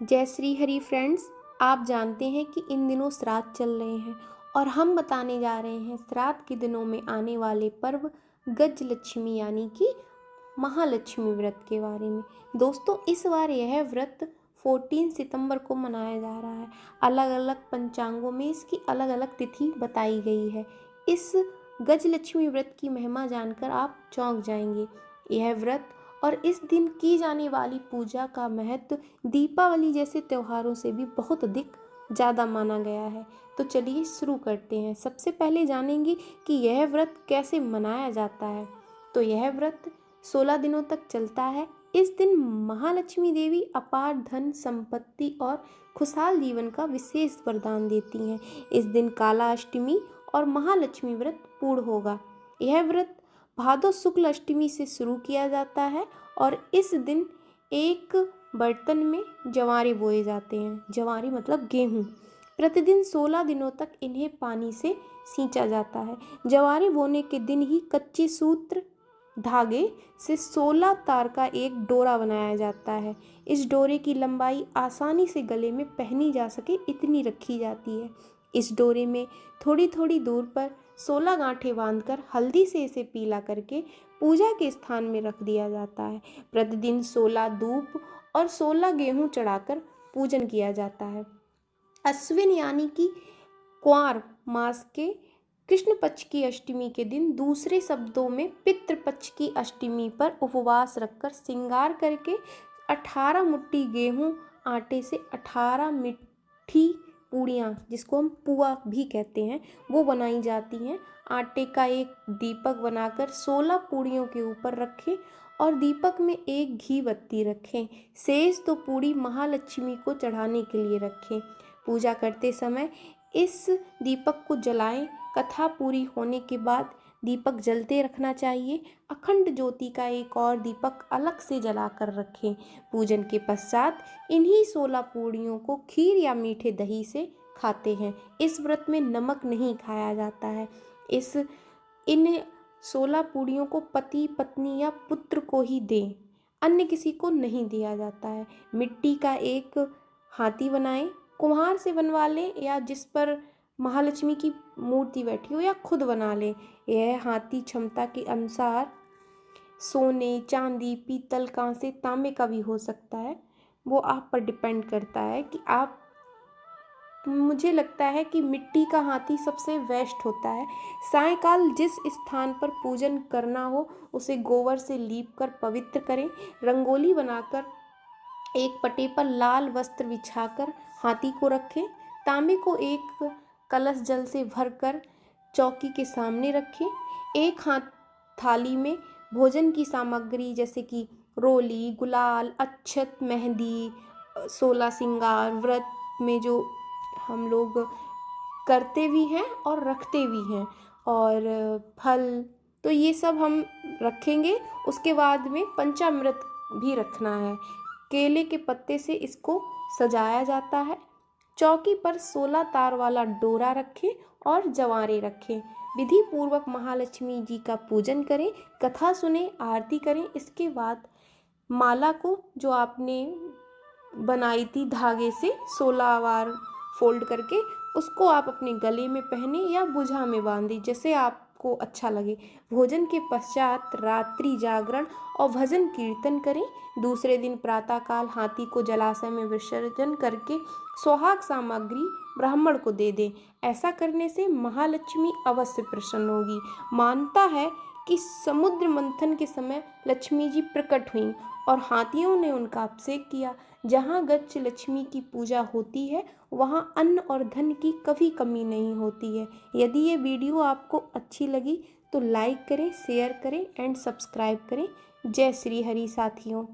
जय श्री हरि फ्रेंड्स। आप जानते हैं कि इन दिनों श्राद्ध चल रहे हैं और हम बताने जा रहे हैं श्राद्ध के दिनों में आने वाले पर्व गजलक्ष्मी यानी कि महालक्ष्मी व्रत के बारे में। दोस्तों, इस बार यह व्रत 14 सितंबर को मनाया जा रहा है। अलग अलग पंचांगों में इसकी अलग अलग तिथि बताई गई है। इस गजलक्ष्मी व्रत की महिमा जानकर आप चौंक जाएंगे। यह व्रत और इस दिन की जाने वाली पूजा का महत्व दीपावली जैसे त्योहारों से भी बहुत अधिक ज़्यादा माना गया है। तो चलिए शुरू करते हैं। सबसे पहले जानेंगे कि यह व्रत कैसे मनाया जाता है। तो यह व्रत 16 दिनों तक चलता है। इस दिन महालक्ष्मी देवी अपार धन संपत्ति और खुशहाल जीवन का विशेष वरदान देती हैं। इस दिन काला अष्टमी और महालक्ष्मी व्रत पूर्ण होगा। यह व्रत भादो शुक्ल अष्टमी से शुरू किया जाता है और इस दिन एक बर्तन में जवारे बोए जाते हैं। जवारे मतलब गेहूँ। प्रतिदिन 16 दिनों तक इन्हें पानी से सींचा जाता है। जवारे बोने के दिन ही कच्चे सूत्र धागे से 16 तार का एक डोरा बनाया जाता है। इस डोरे की लंबाई आसानी से गले में पहनी जा सके इतनी रखी जाती है। इस डोरे में थोड़ी थोड़ी दूर पर 16 गांठें बांधकर हल्दी से इसे पीला करके पूजा के स्थान में रख दिया जाता है। प्रतिदिन 16 धूप और 16 गेहूं चढ़ाकर पूजन किया जाता है। अश्विन यानी कि क्वार मास के कृष्ण पक्ष की अष्टमी के दिन, दूसरे शब्दों में पितृ पक्ष की अष्टमी पर उपवास रखकर श्रृंगार करके 18 मुट्ठी गेहूं आटे से 18 मिट्ठी पूड़ियाँ, जिसको हम पुआ भी कहते हैं, वो बनाई जाती हैं। आटे का एक दीपक बनाकर 16 पूड़ियों के ऊपर रखें और दीपक में एक घी बत्ती रखें। शेष तो पूड़ी महालक्ष्मी को चढ़ाने के लिए रखें। पूजा करते समय इस दीपक को जलाएं। कथा पूरी होने के बाद दीपक जलते रखना चाहिए। अखंड ज्योति का एक और दीपक अलग से जलाकर रखें। पूजन के पश्चात इन्हीं 16 पूड़ियों को खीर या मीठे दही से खाते हैं। इस व्रत में नमक नहीं खाया जाता है। इन 16 पूड़ियों को पति पत्नी या पुत्र को ही दें, अन्य किसी को नहीं दिया जाता है। मिट्टी का एक हाथी बनाएं, कुम्हार से बनवा लें या जिस पर महालक्ष्मी की मूर्ति बैठी हो या खुद बना लें। यह हाथी क्षमता के अनुसार सोने, चांदी, पीतल, कांसे, तांबे का भी हो सकता है। वो आप पर डिपेंड करता है कि आप, मुझे लगता है कि मिट्टी का हाथी सबसे बेस्ट होता है। सायंकाल जिस स्थान पर पूजन करना हो उसे गोबर से लीप कर पवित्र करें। रंगोली बनाकर एक पटे पर लाल वस्त्र बिछाकर हाथी को रखें। तांबे को एक कलश जल से भरकर चौकी के सामने रखें। एक हाथ थाली में भोजन की सामग्री जैसे कि रोली, गुलाल, अक्षत, मेहंदी, 16 श्रृंगार व्रत में जो हम लोग करते भी हैं और रखते भी हैं, और फल, तो ये सब हम रखेंगे। उसके बाद में पंचामृत भी रखना है। केले के पत्ते से इसको सजाया जाता है। चौकी पर 16 तार वाला डोरा रखें और जवारे रखें। विधि पूर्वक महालक्ष्मी जी का पूजन करें, कथा सुने, आरती करें। इसके बाद माला को जो आपने बनाई थी धागे से 16 बार फोल्ड करके, उसको आप अपने गले में पहने या भुजा में बांधे, जैसे आपको अच्छा लगे। भोजन के पश्चात रात्रि जागरण और भजन कीर्तन करें। दूसरे दिन प्रातःकाल हाथी को जलाशय में विसर्जन करके सुहाग सामग्री ब्राह्मण को दे दें। ऐसा करने से महालक्ष्मी अवश्य प्रसन्न होगी। मानता है कि समुद्र मंथन के समय लक्ष्मी जी प्रकट हुईं और हाथियों ने उनका अभिषेक किया। जहाँ गज लक्ष्मी की पूजा होती है वहाँ अन्न और धन की कभी कमी नहीं होती है। यदि ये वीडियो आपको अच्छी लगी तो लाइक करें, शेयर करें एंड सब्सक्राइब करें। जय श्री हरि साथियों।